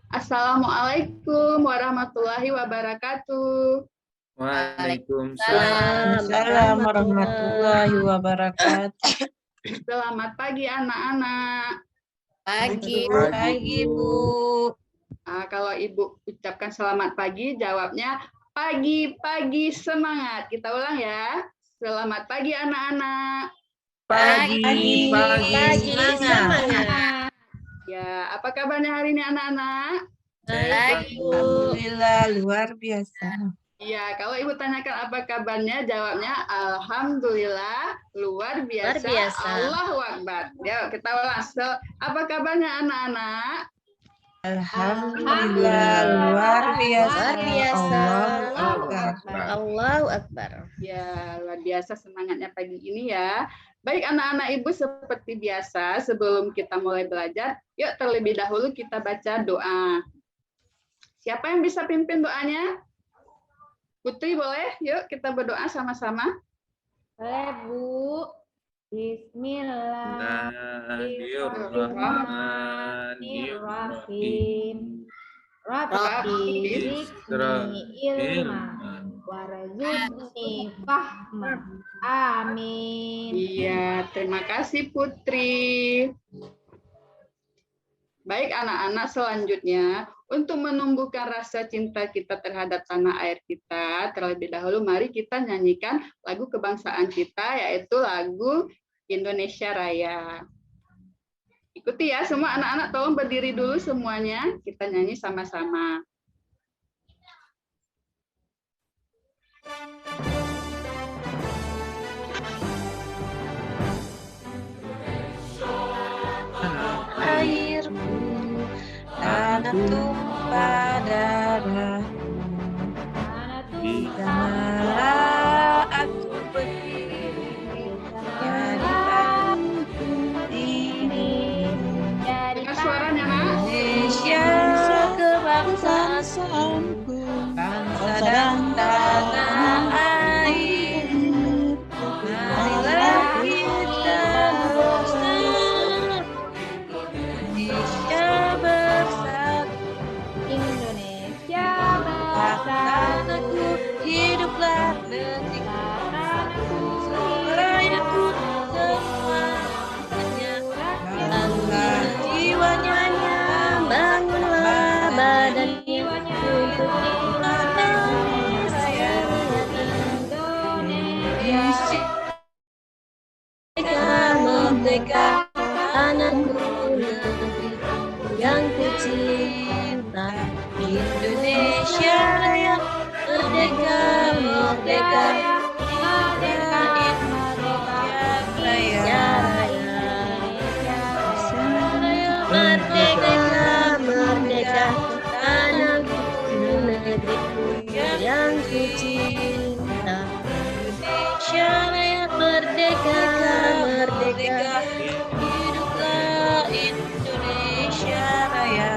Assalamualaikum warahmatullahi wabarakatuh. Waalaikumsalam. Waalaikumsalam warahmatullahi wabarakatuh. Selamat pagi anak-anak. Pagi, Pagi, Bu. Kalau Ibu ucapkan selamat pagi, jawabnya pagi-pagi semangat. Kita ulang ya. Selamat pagi anak-anak. Pagi Semangat. Ya, apa kabarnya hari ini anak-anak? Baik, Bu. Alhamdulillah, luar biasa. Iya, kalau Ibu tanyakan apa kabarnya, jawabnya Alhamdulillah, luar biasa, Allahu Akbar. Yuk, kita ulang. Apa kabarnya anak-anak? Alhamdulillah, luar biasa. Allahu Akbar. Allahu Akbar. Ya, luar biasa semangatnya pagi ini ya. Baik anak-anak Ibu, seperti biasa sebelum kita mulai belajar, yuk terlebih dahulu kita baca doa. Siapa yang bisa pimpin doanya? Putri boleh? Yuk kita berdoa sama-sama. Boleh, Bu. Bismillahirrahmanirrahim. Rabbi zidni ilma warzuqni fahma. Amin. Iya, terima kasih Putri. Baik anak-anak, selanjutnya untuk menumbuhkan rasa cinta kita terhadap tanah air kita, terlebih dahulu mari kita nyanyikan lagu kebangsaan kita, yaitu lagu Indonesia Raya. Ikuti ya semua anak-anak, tolong berdiri dulu semuanya, kita nyanyi sama-sama. Airku, tanah tumpah darahmu. Janganlah aku berdiri jadi batu ini. Dengar suaranya, Nak? Indonesia kebangsaanku, bangsa dan tanah air. Marilah kita bersatu, Indonesia bersatu. Indonesia Tanahku, hiduplah negeriku, rakyatku semuanya. Bangunlah jiwanya, bangunlah badannya untuk Indonesia. Merdeka, tanahku, negeriku yang ku cinta. Indonesia Raya, merdeka, merdeka, merdeka, Indonesia Raya. Merdeka, merdeka, tanahku, negeriku yang ku cinta. Indonesia Raya, merdeka, merdeka, hiduplah Indonesia Raya.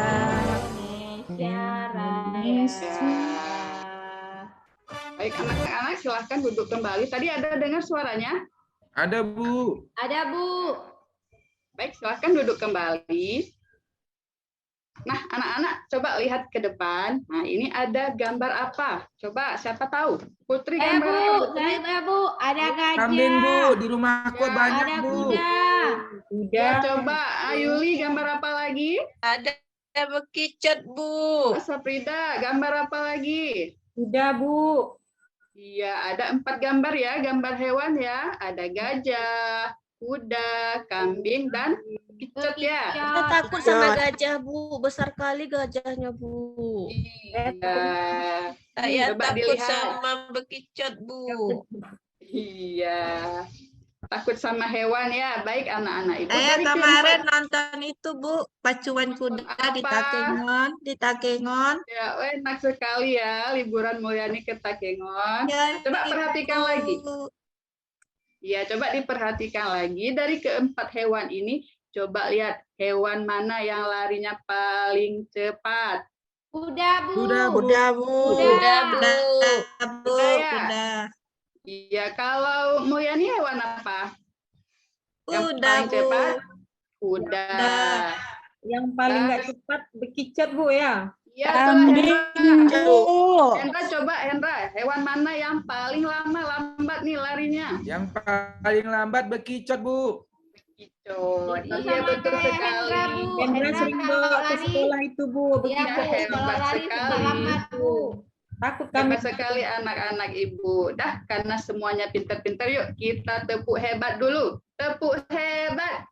Baik anak-anak, silahkan duduk kembali. Tadi ada dengar suaranya? Ada, Bu. Ada, Bu. Baik, silahkan duduk kembali. Nah, anak-anak coba lihat ke depan. Nah, ini ada gambar apa? Coba, siapa tahu? Putri gambar apa? Bu, Putri? saya Bu, ada gajah. Kambing, Bu. Di rumahku Ya, banyak, Ada Bu. kuda. Ya, coba Ayuli gambar apa lagi? Ada bekicot, Bu. Safrida gambar apa lagi? Kuda, Bu. Iya, ada 4 gambar ya, gambar hewan ya. Ada gajah, kuda, kambing, dan bekicot ya. Kita takut sama gajah, Bu. Besar kali gajahnya, Bu. Iya. Saya Coba takut dilihat. sama bekicot, Bu. Iya. Takut sama hewan ya. Baik anak-anak Ibu. Dari Kemarin nonton itu Bu, pacuan kuda di Apa? Takengon, Ya, enak sekali ya liburan Mulyani ke Takengon. Ya, Coba perhatikan Bu. lagi. Ya, coba diperhatikan lagi dari keempat hewan ini. Coba lihat hewan mana yang larinya paling cepat. Kuda, Bu. Kuda, Bu. Kuda Bu, Kuda, Bu, ya? kuda. Iya, kalau Mulyani hewan apa? Yang Kuda paling Bu. cepat? Kuda. Kuda. Yang paling nggak cepat bekicot Bu ya. Iya, itulah Hendra. Bu. Hendra coba Hendra, hewan mana yang paling lambat nih larinya? Yang paling lambat bekicot, Bu. Bekicot. Itu Iya sama betul kayak sekali. Hendra, Bu. Hendra sering bawa ke lari. sekolah itu Bu. Iya Iya, Bu, kalau hebat lari suka sekali. lambat Bu. Takut kami. Hebat sekali anak-anak Ibu. Dah, karena semuanya pintar-pintar, yuk kita tepuk hebat dulu. Tepuk hebat.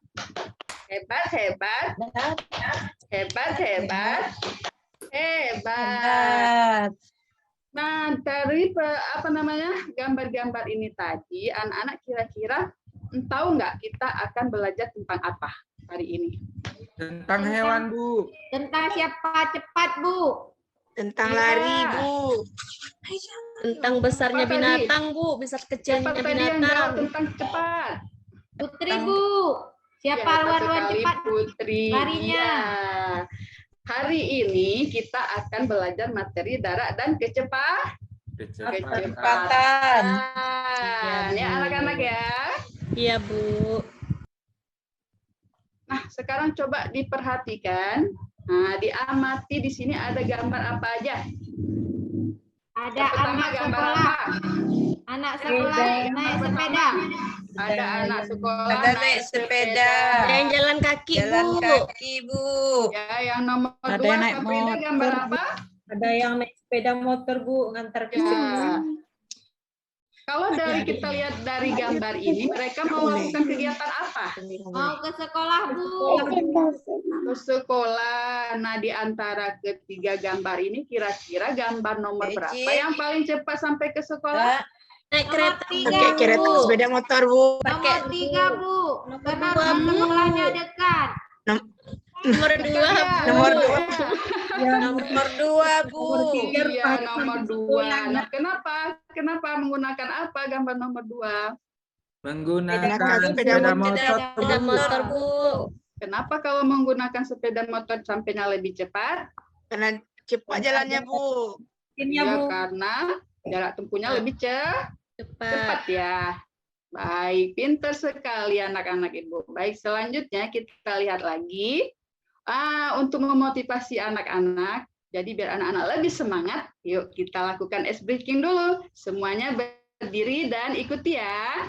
Hebat, hebat. Hebat, hebat. Hebat. Nah, dari gambar-gambar ini tadi, anak-anak kira-kira tahu nggak kita akan belajar tentang apa hari ini? Tentang hewan, Bu. Tentang siapa cepat Bu. Tentang Iya. lari Bu. Tentang besarnya Apa tadi? binatang, Bu. Bisa kecilnya Siapa tadi yang jawab binatang. tentang cepat? Putri Bu. Siapa Ya, hebat lawan sekali, cepat? Putri. Larinya. Iya. Hari ini kita akan belajar materi darat dan Kecepatan. Ya, anak-anak ya. Iya, Bu. Nah, sekarang coba diperhatikan. Nah, diamati di sini ada gambar apa aja? Ada Yang pertama anak gambar sekolah. apa? Anak sekolah naik sepeda. Ada anak sekolah Ada naik sepeda. Yang jalan kaki, Jalan Bu. kaki Bu. Ya, yang nomor Ada 2 yang naik Sabrina gambar motor, apa? Ada yang naik sepeda motor Bu, ngantar ke Ya. sekolah. Kalau dari kita lihat dari gambar ini, mereka mau melakukan kegiatan apa? Mau ke sekolah Bu. Ke sekolah. Nah, di antara ketiga gambar ini, kira-kira gambar nomor Eci. berapa yang paling cepat sampai ke sekolah? Naik Nomor kereta, 3 Pakai kereta Bu. sepeda motor Bu. Nomor 3 Bu. Karena 2, Bu. sekolahnya dekat. Nomor 2, Nomor Bu. dua. Ya. Nomor 2 Bu. Iya, nomor 2. Nah, kenapa menggunakan apa gambar nomor 2? Menggunakan sepeda sepeda motor. motor. Sepeda motor, Bu. Kenapa kalau menggunakan sepeda motor sampainya lebih cepat? Karena cepat jalannya Bu. Ya, karena jarak tempuhnya lebih cepat Cepat. ya. Baik, pintar sekali anak-anak Ibu. Baik, selanjutnya kita lihat lagi. Untuk memotivasi anak-anak, jadi biar anak-anak lebih semangat, yuk kita lakukan ice breaking dulu. Semuanya berdiri dan ikuti ya.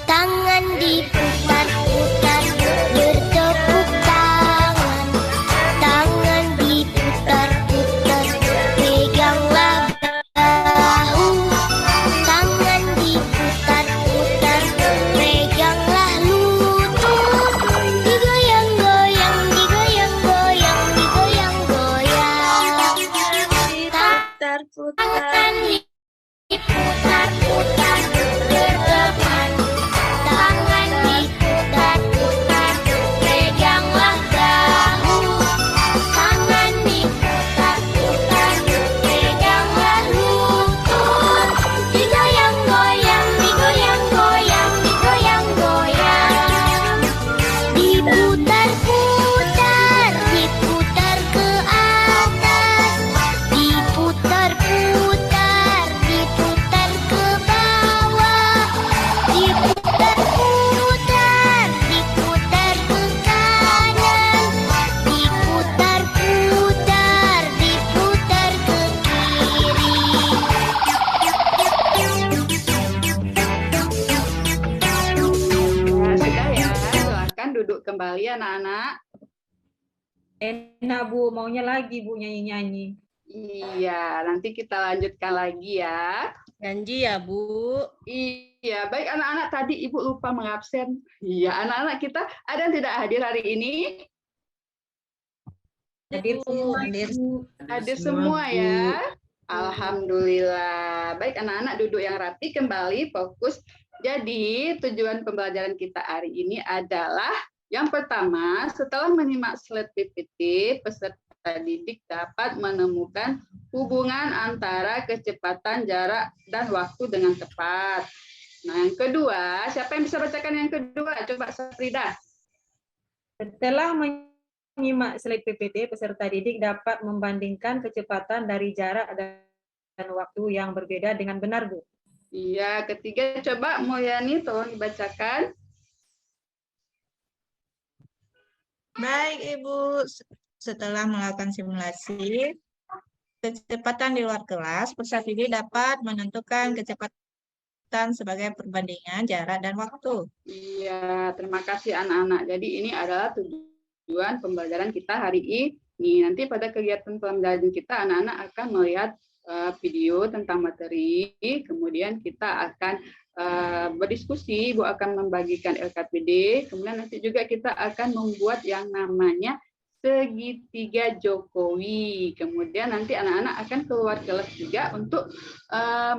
Tangan diputar-putar, bertepuk tangan. Tangan diputar-putar, peganglah bahu. Tangan diputar-putar, peganglah lutut. Digoyang-goyang, digoyang-goyang, digoyang-goyang. Putar-putar. Tangan diputar-putar, berteman. Tangan diputar-putar, peganglah bahu. Tangan diputar-putar, peganglah lutut. Digoyang-goyang, digoyang-goyang, digoyang-goyang. Diputar-putar, diputar ke atas. Diputar-putar, diputar ke bawah. Diputar-putar, diputar ke kanan. Diputar-putar, diputar ke kiri. Ya, sudah ya. Silakan duduk kembali anak-anak. Enak Bu, maunya lagi Bu nyanyi-nyanyi. Iya, nanti kita lanjutkan lagi ya. Janji ya, Bu. Iya, baik anak-anak, tadi Ibu lupa mengabsen. Iya, anak-anak kita ada yang tidak hadir hari ini? Hadir semua. Hadir semua ya. Alhamdulillah. Baik anak-anak, duduk yang rapi kembali, fokus. Jadi tujuan pembelajaran kita hari ini adalah yang pertama, setelah menyimak slide PPT, peserta didik dapat menemukan hubungan antara kecepatan, jarak, dan waktu dengan tepat. Nah, yang kedua, siapa yang bisa bacakan yang kedua? Coba Safrida. Setelah menyimak slide PPT, peserta didik dapat membandingkan kecepatan dari jarak dan waktu yang berbeda dengan benar, Bu. Iya, ketiga coba Mulyani tolong dibacakan. Baik, Ibu. Setelah melakukan simulasi, kecepatan di luar kelas, peserta didik dapat menentukan kecepatan sebagai perbandingan jarak dan waktu. Iya, terima kasih anak-anak. Jadi ini adalah tujuan pembelajaran kita hari ini. Nanti pada kegiatan pembelajaran kita, anak-anak akan melihat video tentang materi, kemudian kita akan berdiskusi, Ibu akan membagikan LKPD, kemudian nanti juga kita akan membuat yang namanya segitiga Jokowi. Kemudian nanti anak-anak akan keluar kelas juga untuk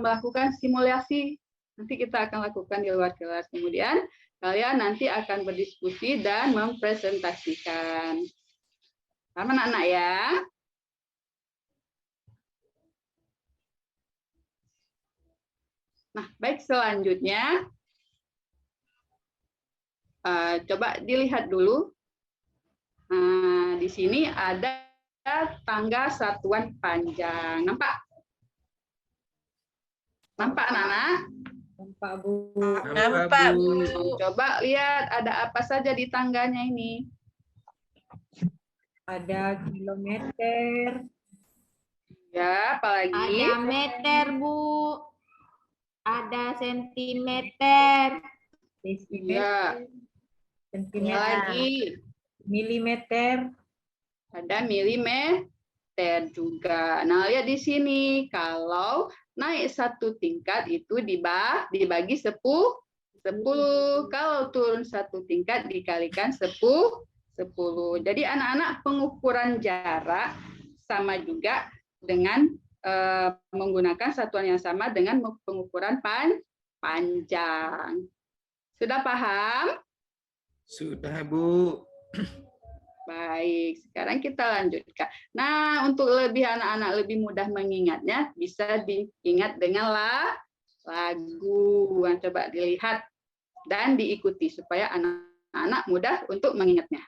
melakukan simulasi. Nanti kita akan lakukan di luar kelas. Kemudian kalian nanti akan berdiskusi dan mempresentasikan. Sama anak-anak ya. Nah, baik, selanjutnya coba dilihat dulu. Nah, di sini ada tangga satuan panjang. Nampak? Nampak, anak-anak? Nampak, Bu. Nampak, Bu. Coba lihat ada apa saja di tangganya ini. Ada kilometer, Ya, apalagi? Ada meter, Bu. Ada sentimeter. desimeter, Ya, sentimeter, apalagi? milimeter, Ada milimeter juga. Nah, lihat di sini. Kalau naik satu tingkat itu dibagi 10. Kalau turun satu tingkat dikalikan 10. Jadi anak-anak pengukuran jarak sama juga dengan menggunakan satuan yang sama dengan pengukuran panjang. Sudah paham? Sudah, Bu. Baik, sekarang kita lanjutkan. Nah, untuk anak-anak lebih mudah mengingatnya, bisa diingat dengan lagu. Coba dilihat dan diikuti supaya anak-anak mudah untuk mengingatnya.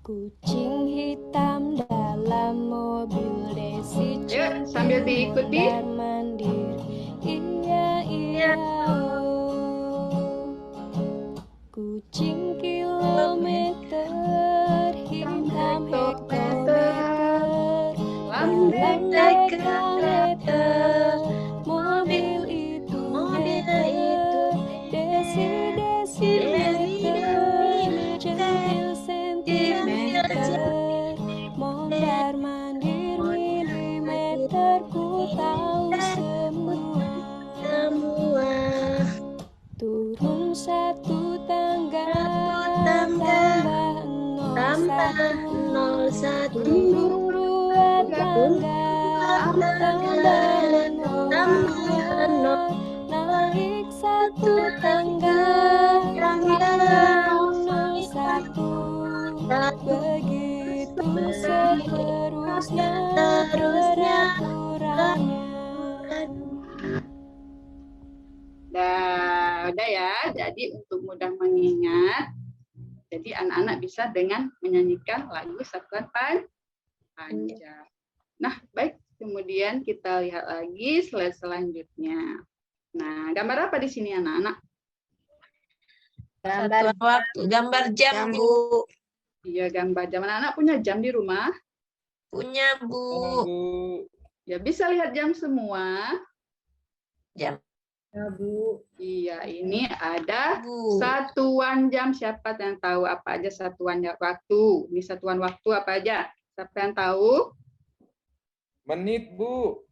Kucing hitam dalam mobil Desi Yuk, sambil diikuti. mondar mandir. Iya, iya, oh. Kucing kilometer hitam hektoliter. Lambai kereta, mobil itu meter. Desi meter, centil sentimeter. Mondar mandir milimeter, ku tahu semua. Turun satu tangga, tambah 01. Turun dua tangga, tambah 0. Naik satu tangga, tambah 01. Begitu seterusnya peraturannya. Udah ya. Jadi untuk mudah mengingat, jadi anak-anak bisa dengan menyanyikan lagu satuan panjang. Nah, baik. Kemudian kita lihat lagi slide selanjutnya. Nah, gambar apa di sini anak-anak? Satuan waktu, gambar jam, Bu. Iya, gambar jam. Anak-anak punya jam di rumah? Punya, Bu. Bu. Ya, bisa lihat jam semua. Jam, ya, Bu. Iya, ini ada Bu. satuan jam. Siapa yang tahu apa aja satuan waktu? Ini satuan waktu apa aja? Siapa yang tahu? Menit, Bu.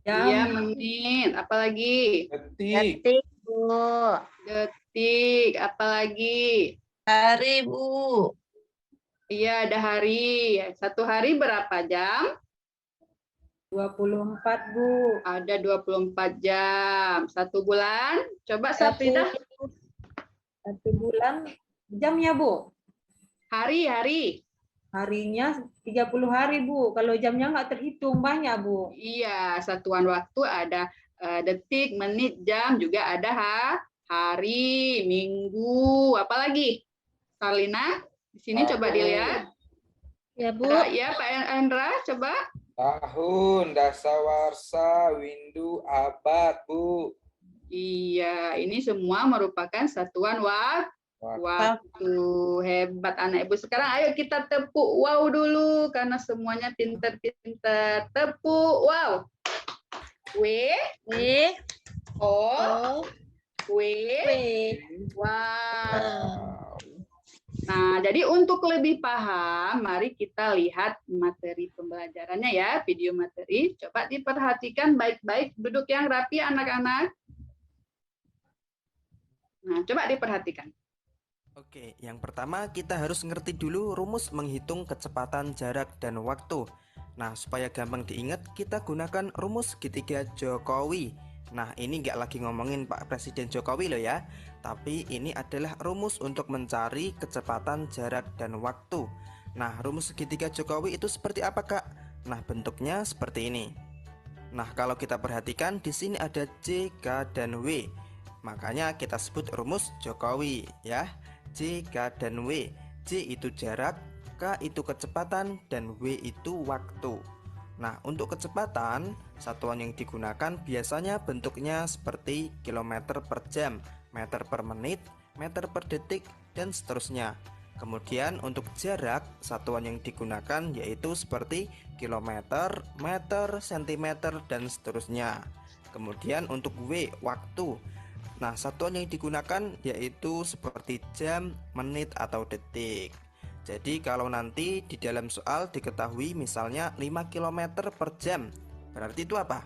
Iya, Jam, menit. Apalagi? Detik. detik, Bu. Detik. Apalagi? Hari, Bu. Iya, ada hari. Satu hari berapa jam? 24, Bu. Ada 24 jam. Satu bulan? Coba Sapridah. Satu bulan, jamnya, Bu. Hari. Harinya 30 hari, Bu. Kalau jamnya nggak terhitung, banyak, Bu. Iya, satuan waktu ada detik, menit, jam, juga ada hari, minggu, apalagi? Sarlina, di sini coba dilihat. Ya, Bu. Ya, Pak Endra, coba. Tahun, dasawarsa, windu, abad, Bu. Iya, ini semua merupakan satuan waktu. Hebat anak Ibu. Sekarang ayo kita tepuk wow dulu karena semuanya pinter-pinter. Tepuk wow. W, O, W, wow. Nah, jadi untuk lebih paham, mari kita lihat materi pembelajarannya ya, video materi. Coba diperhatikan baik-baik, duduk yang rapi anak-anak. Nah, coba diperhatikan. Oke, yang pertama kita harus ngerti dulu rumus menghitung kecepatan, jarak, dan waktu. Nah, supaya gampang diingat, kita gunakan rumus segitiga Jokowi. Nah, ini nggak lagi ngomongin Pak Presiden Jokowi loh ya, tapi ini adalah rumus untuk mencari kecepatan, jarak, dan waktu. Nah, rumus segitiga Jokowi itu seperti apa, Kak? Nah, bentuknya seperti ini. Nah, kalau kita perhatikan di sini ada J, K, dan W. Makanya kita sebut rumus Jokowi ya. J, K, dan W. J itu jarak, K itu kecepatan, dan W itu waktu. Nah, untuk kecepatan, satuan yang digunakan biasanya bentuknya seperti kilometer per jam, meter per menit, meter per detik, dan seterusnya. Kemudian untuk jarak, satuan yang digunakan yaitu seperti kilometer, meter, sentimeter, dan seterusnya. Kemudian untuk W, waktu. Nah, satuan yang digunakan yaitu seperti jam, menit, atau detik. Jadi kalau nanti di dalam soal diketahui misalnya 5 km per jam, berarti itu apa?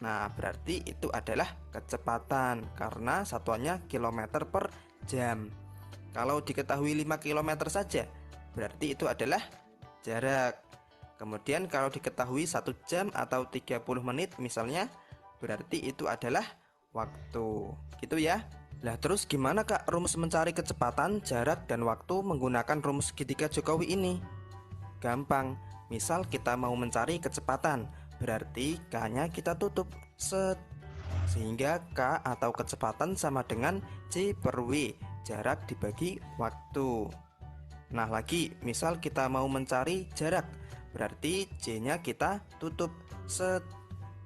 Nah, berarti itu adalah kecepatan karena satuannya kilometer per jam. Kalau diketahui 5 km saja, berarti itu adalah jarak. Kemudian kalau diketahui 1 jam atau 30 menit misalnya, berarti itu adalah waktu. Gitu ya. Lah terus gimana Kak rumus mencari kecepatan, jarak, dan waktu menggunakan rumus segitiga Jokowi ini? Gampang. Misal kita mau mencari kecepatan, berarti K-nya kita tutup set. Sehingga K atau kecepatan sama dengan J per W, jarak dibagi waktu. Nah lagi, misal kita mau mencari jarak, berarti J-nya kita tutup set.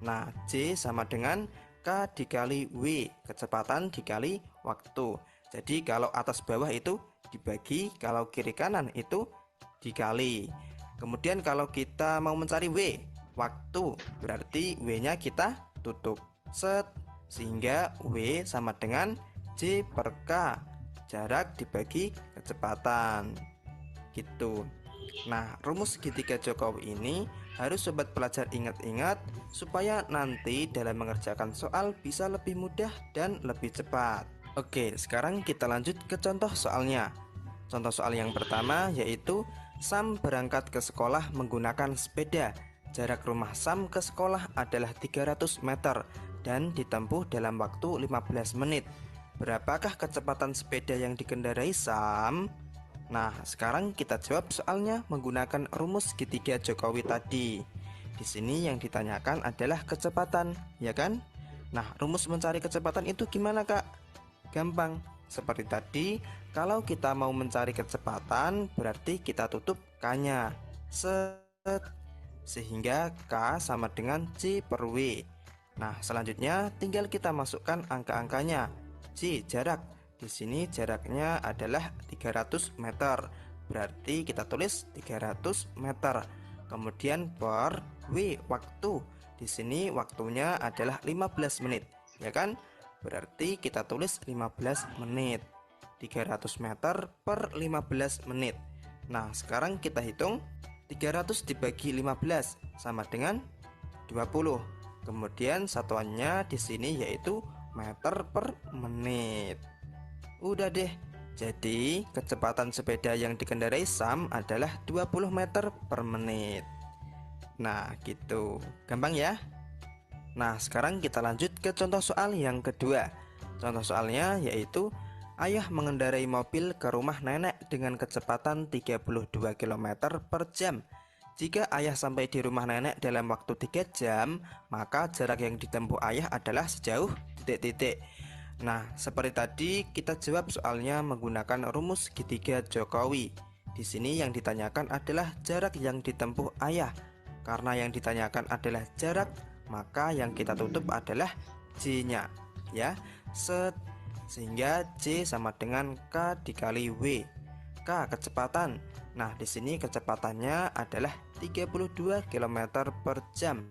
Nah J sama dengan K dikali W, kecepatan dikali waktu. Jadi kalau atas bawah itu dibagi, kalau kiri kanan itu dikali. Kemudian kalau kita mau mencari W, waktu, berarti W-nya kita tutup set. Sehingga W sama dengan J per K, jarak dibagi kecepatan. Gitu. Nah, rumus segitiga Jokowi ini harus sobat pelajar ingat-ingat supaya nanti dalam mengerjakan soal bisa lebih mudah dan lebih cepat. Oke, sekarang kita lanjut ke contoh soalnya. Contoh soal yang pertama yaitu Sam berangkat ke sekolah menggunakan sepeda. Jarak rumah Sam ke sekolah adalah 300 meter dan ditempuh dalam waktu 15 menit. Berapakah kecepatan sepeda yang dikendarai Sam? Nah, sekarang kita jawab soalnya menggunakan rumus segitiga Jokowi tadi. Di sini yang ditanyakan adalah kecepatan, ya kan? Nah, rumus mencari kecepatan itu gimana, Kak? Gampang. Seperti tadi, kalau kita mau mencari kecepatan, berarti kita tutup K-nya. Set. Sehingga K sama dengan J per W. Nah, selanjutnya tinggal kita masukkan angka-angkanya. J, jarak. Di sini jaraknya adalah 300 meter. Berarti kita tulis 300 meter. Kemudian per W, waktu. Di sini waktunya adalah 15 menit, ya kan? Berarti kita tulis 15 menit. 300 meter per 15 menit. Nah, sekarang kita hitung 300 dibagi 15 sama dengan 20. Kemudian satuannya di sini yaitu meter per menit. Udah deh. Jadi kecepatan sepeda yang dikendarai Sam adalah 20 meter per menit. Nah gitu. Gampang ya. Nah sekarang kita lanjut ke contoh soal yang kedua. Contoh soalnya yaitu ayah mengendarai mobil ke rumah nenek dengan kecepatan 32 km per jam. jika ayah sampai di rumah nenek dalam waktu 3 jam, maka jarak yang ditempuh ayah adalah sejauh titik-titik. Nah, seperti tadi kita jawab soalnya menggunakan rumus segitiga Jokowi. Di sini yang ditanyakan adalah jarak yang ditempuh ayah. Karena yang ditanyakan adalah jarak, maka yang kita tutup adalah J-nya, ya. Sehingga J sama dengan K dikali W. K kecepatan. Nah, di sini kecepatannya adalah 32 km per jam.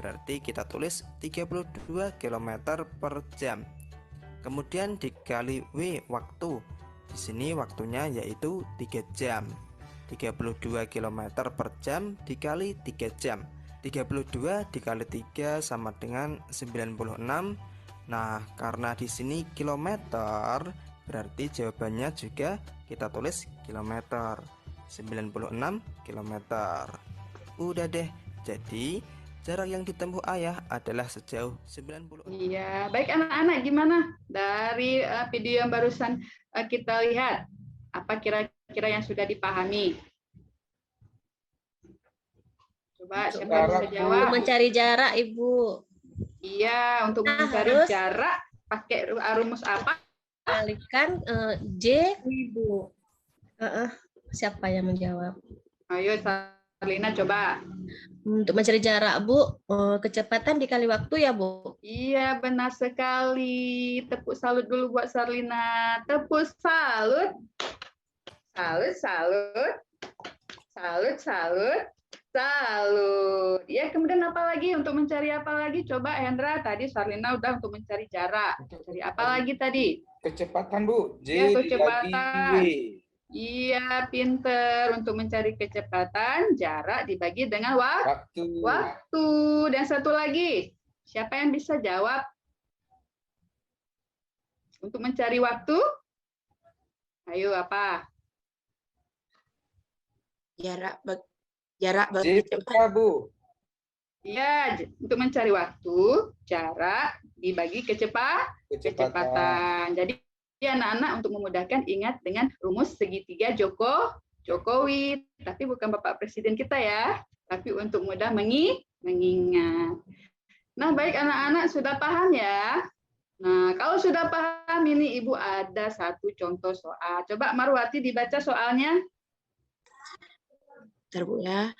Berarti kita tulis 32 km per jam. Kemudian dikali W waktu. Di sini waktunya yaitu 3 jam. 32 km per jam dikali 3 jam. 32 dikali 3 sama dengan 96. Nah, karena di sini kilometer, berarti jawabannya juga kita tulis kilometer. 96 kilometer. Udah deh. Jadi jarak yang ditempuh ayah adalah sejauh 90. Iya, baik anak-anak, gimana dari video yang barusan kita lihat? Apa kira-kira yang sudah dipahami? Coba siapa yang bisa jawab? Mencari jarak, Ibu. Iya, untuk mencari harus jarak pakai rumus apa? Kalikan J. Ibu. Siapa yang menjawab? Ayo, Sarlina coba. Untuk mencari jarak, Bu, kecepatan dikali waktu ya, Bu? Iya, benar sekali. Tepuk salut dulu buat Sarlina. Tepuk salut. Salut, salut. Salut, salut. Salut. Ya, kemudian apa lagi? Untuk mencari apa lagi? Coba Hendra, tadi Sarlina udah untuk mencari jarak. Cari apa lagi tadi? Kecepatan, Bu. J Ya, dibagi kecepatan. W. Iya, pinter. Untuk mencari kecepatan, jarak dibagi dengan Waktu. waktu. Dan satu lagi, siapa yang bisa jawab? Untuk mencari waktu? Ayo, apa? Jarak J bagi berapa, Bu? Iya, untuk mencari waktu, jarak dibagi kecepatan. Jadi anak-anak untuk memudahkan ingat dengan rumus segitiga Jokowi. Tapi bukan Bapak Presiden kita ya, tapi untuk mudah mengingat. Nah, baik anak-anak sudah paham ya? Nah, kalau sudah paham ini Ibu ada satu contoh soal. Coba Marwati dibaca soalnya. Bu ya.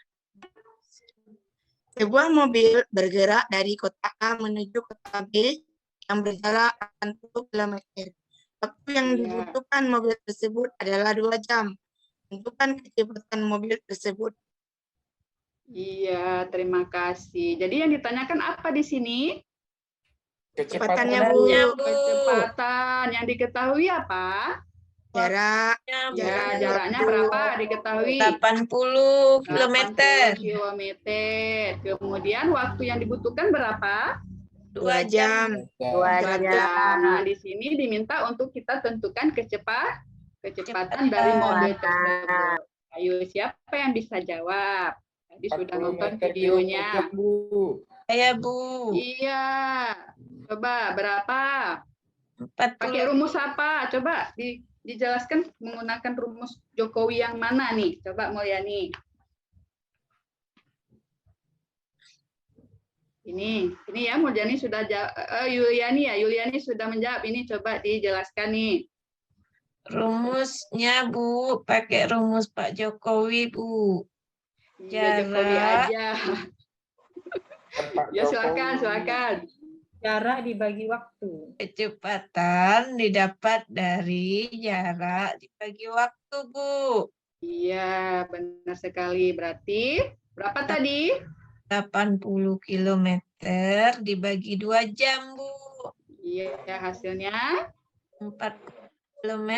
Sebuah mobil bergerak dari kota A menuju kota B yang berjarak 80 km. Waktu yang dibutuhkan mobil tersebut adalah 2 jam. Tentukan kecepatan mobil tersebut. Iya, terima kasih. Jadi yang ditanyakan apa di sini? Kecepatannya, Bu. Kecepatan. Yang diketahui apa? Jarak. Ya, jaraknya berapa diketahui? 80 km. Kemudian waktu yang dibutuhkan berapa? 2 jam. 2 jam. Nah, di sini diminta untuk kita tentukan kecepatan dari mobil tersebut. Ayo, siapa yang bisa jawab? Tadi sudah nonton videonya. Saya, Bu. Iya. Coba berapa? 40. Pakai rumus apa? Coba dijelaskan menggunakan rumus Jokowi yang mana nih? Coba Mulyani. Ini ya Mulyani sudah Yuliani sudah menjawab. Ini coba dijelaskan nih. Rumusnya, Bu, pakai rumus Pak Jokowi, Bu. Ya, Jokowi aja. Ya, silakan. Jarak dibagi waktu. Kecepatan didapat dari jarak dibagi waktu, Bu. Iya, benar sekali. Berarti berapa tadi? 80 km dibagi 2 jam, Bu. Iya, hasilnya 4 km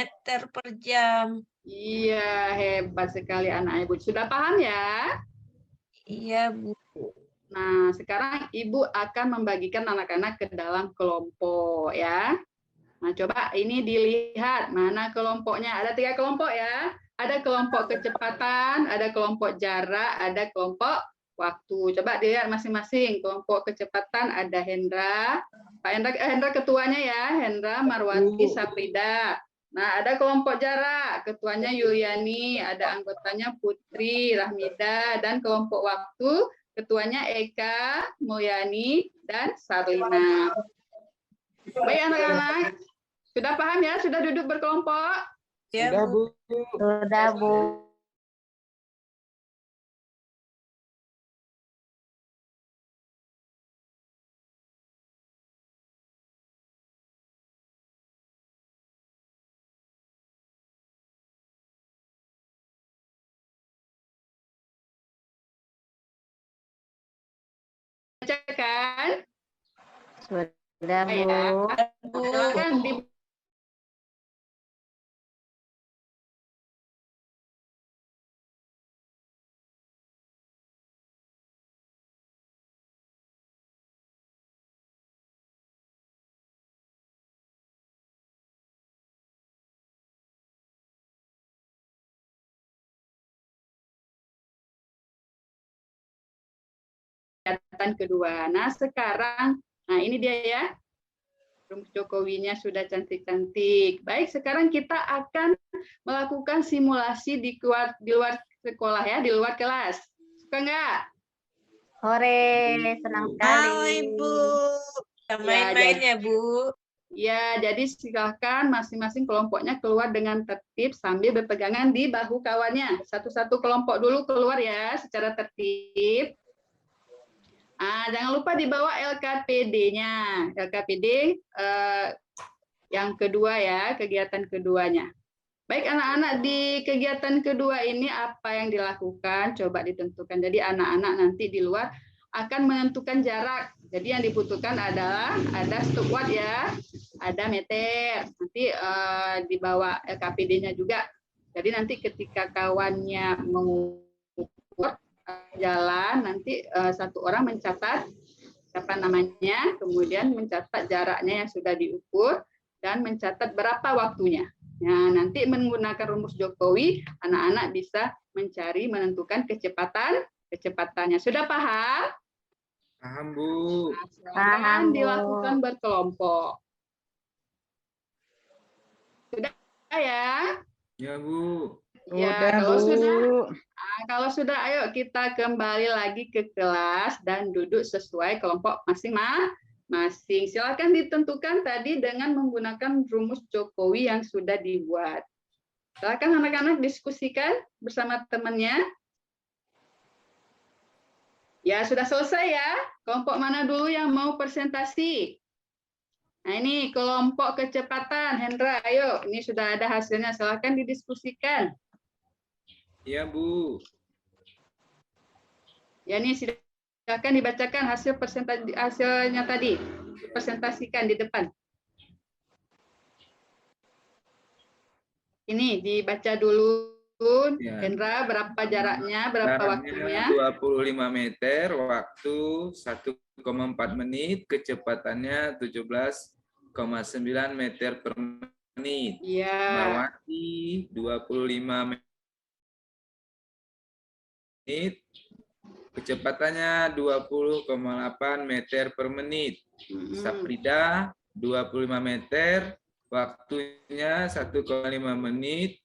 per jam. Iya, hebat sekali anak Ibu. Sudah paham ya? Iya, Bu. Nah, sekarang Ibu akan membagikan anak-anak ke dalam kelompok ya. Nah, coba ini dilihat mana kelompoknya. Ada 3 kelompok ya. Ada kelompok kecepatan, ada kelompok jarak, ada kelompok waktu. Coba dilihat masing-masing. Kelompok kecepatan ada Hendra. Pak Hendra ketuanya ya. Hendra, Marwati, Safrida. Nah, ada kelompok jarak, ketuanya Yuliani, ada anggotanya Putri, Rahmida, dan kelompok waktu, ketuanya Eka, Mulyani, dan Sarlina. Baik anak-anak, sudah paham ya? Sudah duduk berkelompok? Sudah, Bu. Sudah, Bu. Bacakan. Sudah, Bu. Ya. Silakan di kegiatan kedua. Nah, sekarang, nah ini dia ya. Rumus Jokowinya sudah cantik-cantik. Baik, sekarang kita akan melakukan simulasi di luar sekolah ya, di luar kelas. Suka nggak? Hore, senang sekali. Ibu. Ya, Main-main ya, Bu. Ya, jadi silakan masing-masing kelompoknya keluar dengan tertib sambil berpegangan di bahu kawannya. Satu-satu kelompok dulu keluar ya, secara tertib. Jangan lupa dibawa LKPD-nya. LKPD yang kedua ya, kegiatan keduanya. Baik anak-anak, di kegiatan kedua ini apa yang dilakukan? Coba ditentukan. Jadi anak-anak nanti di luar akan menentukan jarak. Jadi yang dibutuhkan adalah ada stopwatch ya, ada meter. Nanti dibawa LKPD-nya juga. Jadi nanti ketika kawannya mengukur jalan, nanti satu orang mencatat siapa namanya, kemudian mencatat jaraknya yang sudah diukur dan mencatat berapa waktunya. Nah, nanti menggunakan rumus Jokowi, anak-anak bisa mencari menentukan kecepatannya. Sudah paham? Paham, Bu. Paham, dilakukan berkelompok. Sudah ya? Ya, Bu. Ya, kalau sudah, ayo kita kembali lagi ke kelas dan duduk sesuai kelompok masing-masing. Silakan ditentukan tadi dengan menggunakan rumus Jokowi yang sudah dibuat. Silakan anak-anak diskusikan bersama temannya. Ya, sudah selesai ya. Kelompok mana dulu yang mau presentasi? Nah, ini kelompok kecepatan. Hendra, ayo. Ini sudah ada hasilnya. Silakan didiskusikan. Ya, Bu. Ya, ini silakan dibacakan hasilnya tadi. Presentasikan di depan. Ini dibaca dulu. Ya. Hendra, berapa jaraknya, berapa waktunya? 25 meter, waktu 1,4 menit, kecepatannya 17,9 meter per menit. Iya. Marwati 25 menit, kecepatannya 20,8 meter per menit. Saprida 25 meter, waktunya 1,5 menit,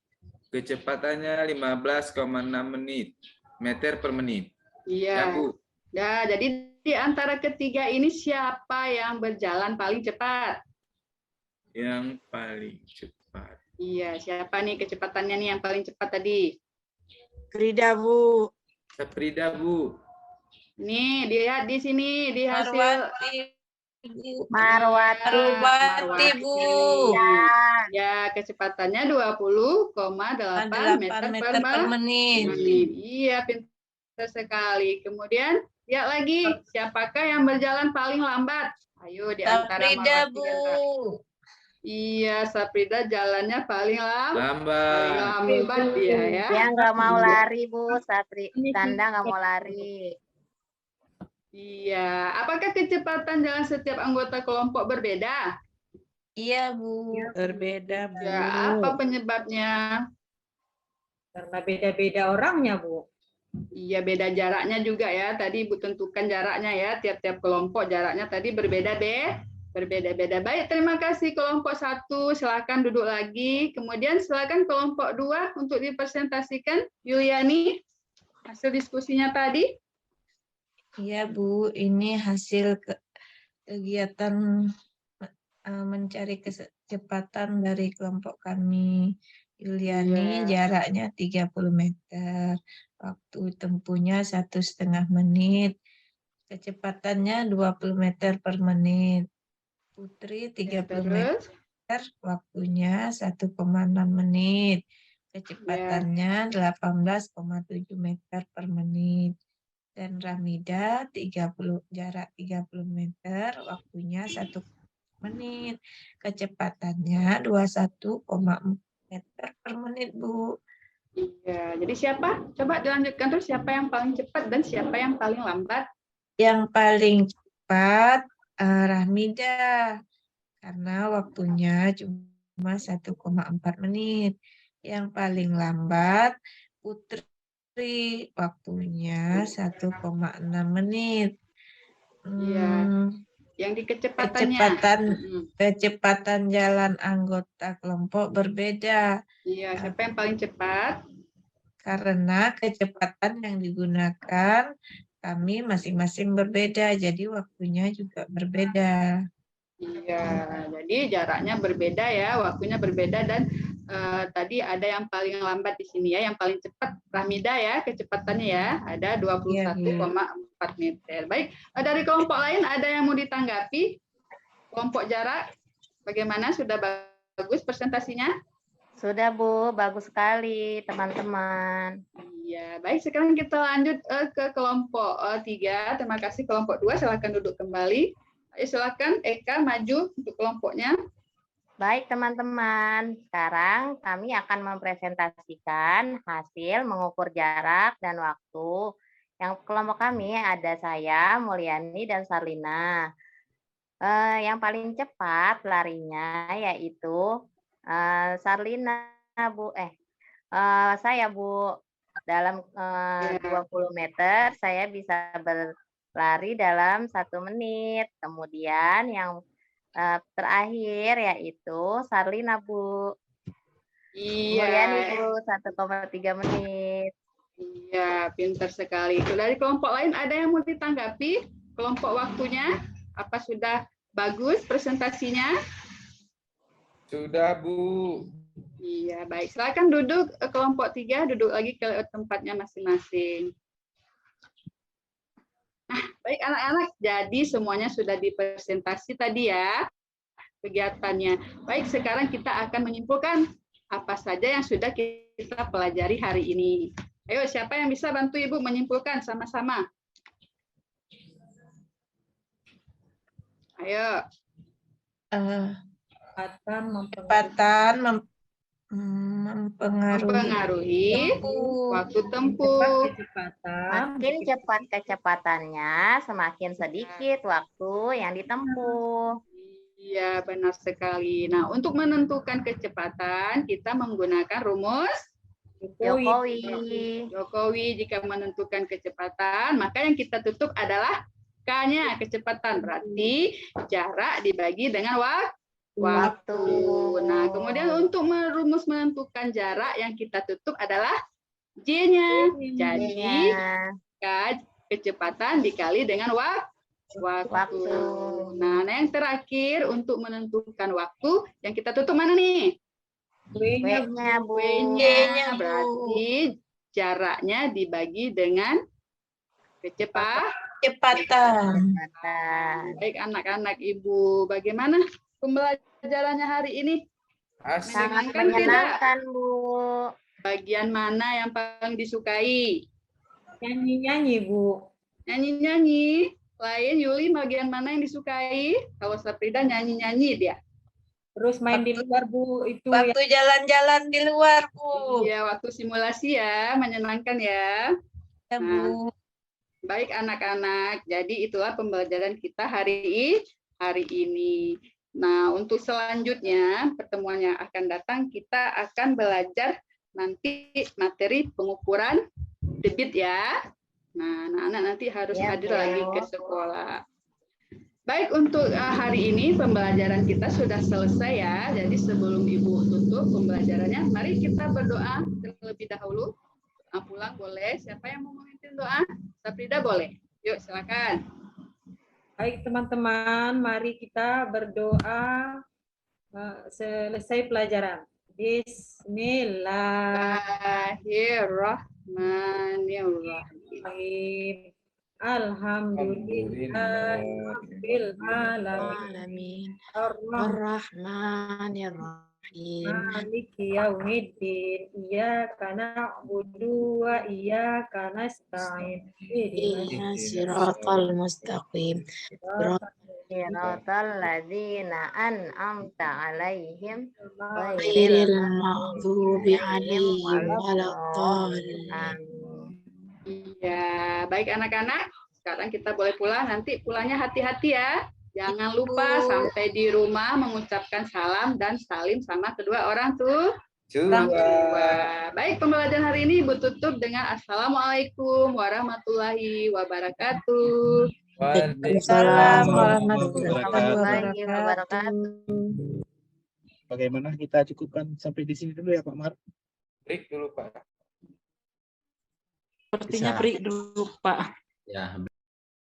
kecepatannya 15,6 meter per menit. Iya. Ya, Bu. Ya, jadi di antara ketiga ini siapa yang berjalan paling cepat? Yang paling cepat. Iya, siapa nih kecepatannya nih yang paling cepat tadi? Frida, Bu. Saprida, Bu. Nih, dilihat di sini di hasil Marwati, Bu. Ya, kecepatannya 20,8 meter per menit. Iya, pintar sekali. Kemudian lihat lagi, siapakah yang berjalan paling lambat? Ayo di antara Saprida, Marwati Bu. dan Ra- Iya, Saprida jalannya paling Lambat. lambat dia ya. Dia nggak mau lari, Bu. Tanda nggak mau lari. Iya, apakah kecepatan jalan setiap anggota kelompok berbeda? Iya, Bu. Berbeda, Bu. Ya, apa penyebabnya? Karena beda-beda orangnya, Bu. Iya, beda jaraknya juga ya. Tadi Ibu tentukan jaraknya ya, tiap-tiap kelompok jaraknya tadi berbeda Berbeda-beda. Baik, terima kasih kelompok 1. Silakan duduk lagi. Kemudian silakan kelompok 2 untuk dipresentasikan. Yuliani, hasil diskusinya tadi. Iya Bu, ini hasil kegiatan mencari kecepatan dari kelompok kami. Yuliani jaraknya 30 meter, waktu tempuhnya 1,5 menit, kecepatannya 20 meter per menit. Putri 30 meter, waktunya 1,6 menit, kecepatannya 18,7 meter per menit. Dan Ramida jarak 30 meter, waktunya 1 menit, kecepatannya 21,4 meter per menit, Bu. Iya, jadi siapa? Coba dilanjutkan terus, siapa yang paling cepat dan siapa yang paling lambat? Yang paling cepat Rahmida, karena waktunya cuma 1,4 menit. Yang paling lambat Putri, waktunya 1,6 menit. Yang di kecepatannya. Kecepatan jalan anggota kelompok berbeda. Iya, siapa yang paling cepat? Karena kecepatan yang digunakan kami masing-masing berbeda, jadi waktunya juga berbeda. Iya, jadi jaraknya berbeda ya, waktunya berbeda dan tadi ada yang paling lambat di sini ya, yang paling cepat Rahmida ya, kecepatannya ya, ada 21,4 meter. Baik, dari kelompok lain ada yang mau ditanggapi? Kelompok jarak, bagaimana? Sudah bagus presentasinya? Sudah Bu, bagus sekali teman-teman. Iya, baik. Sekarang kita lanjut ke kelompok 3. Terima kasih kelompok 2. Silakan duduk kembali. Silakan Eka maju untuk kelompoknya. Baik teman-teman, sekarang kami akan mempresentasikan hasil mengukur jarak dan waktu. Yang kelompok kami ada saya, Mulyani, dan Sarlina. Yang paling cepat larinya yaitu Sarlina, Bu. Saya, Bu. Dalam 20 meter saya bisa berlari dalam 1 menit. Kemudian yang terakhir yaitu Sarlina, Bu. Iya. Kemudian Ibu 1,3 menit. Iya, pintar sekali. Dari kelompok lain ada yang mau ditanggapi? Kelompok waktunya apa sudah bagus presentasinya? Sudah, Bu. Iya, baik. Silakan duduk kelompok 3, duduk lagi ke tempatnya masing-masing. Nah, baik anak-anak, jadi semuanya sudah dipresentasi tadi ya kegiatannya. Baik, sekarang kita akan menyimpulkan apa saja yang sudah kita pelajari hari ini. Ayo, siapa yang bisa bantu Ibu menyimpulkan sama-sama? Ayo. Kecepatan mempengaruhi waktu tempuh. Makin cepat kecepatannya, semakin sedikit waktu yang ditempuh. Iya, benar sekali. Nah, untuk menentukan kecepatan, kita menggunakan rumus Jokowi. Jika menentukan kecepatan, maka yang kita tutup adalah K-nya, kecepatan. Berarti jarak dibagi dengan waktu. Nah, kemudian untuk rumus menentukan jarak yang kita tutup adalah J-nya. Jadi, kecepatan dikali dengan waktu. Nah, yang terakhir untuk menentukan waktu yang kita tutup mana nih? W-nya, Bu. W-nya berarti jaraknya dibagi dengan kecepatan. Baik anak-anak Ibu, bagaimana pembelajarannya hari ini? Sangat menyenangkan, Bu. Bagian mana yang paling disukai? Nyanyi-nyanyi, Bu. Nyanyi-nyanyi. Lain, Yuli, bagian mana yang disukai? Kalau Saprida nyanyi-nyanyi dia. Terus main di luar, Bu. Itu waktu jalan-jalan di luar, Bu. Iya, waktu simulasi ya, menyenangkan ya. Ya, Bu. Baik anak-anak, jadi itulah pembelajaran kita hari ini. Nah, untuk selanjutnya, pertemuan yang akan datang, kita akan belajar nanti materi pengukuran debit ya. Nah, anak-anak nanti harus hadir lagi ke sekolah. Baik, untuk hari ini pembelajaran kita sudah selesai ya. Jadi sebelum Ibu tutup pembelajarannya, mari kita berdoa terlebih dahulu. Pulang boleh. Siapa yang mau memimpin doa? Safrida boleh. Yuk, silakan. Baik teman-teman, mari kita berdoa selesai pelajaran. Bismillahirrahmanirrahim. Alhamdulillahirabbil alamin. Ar-Rahmanir-Rahim. Maliki yaumiddin. Iyyaka na'budu wa iyyaka nasta'in. Ihdinas siratal mustaqim. Siratal ladzina an'amta 'alaihim Ghairil maghdubi 'alaihim waladdallin. Iya, baik anak-anak. Sekarang kita boleh pulang. Nanti pulangnya hati-hati ya. Jangan lupa sampai di rumah mengucapkan salam dan salim sama kedua orang tua. Baik, pembelajaran hari ini Ibu tutup dengan Assalamualaikum warahmatullahi wabarakatuh. Waalaikumsalam warahmatullahi wabarakatuh. Bagaimana kita cukupkan sampai di sini dulu ya Pak Mar? Break dulu Pak. Sepertinya break dulu Pak.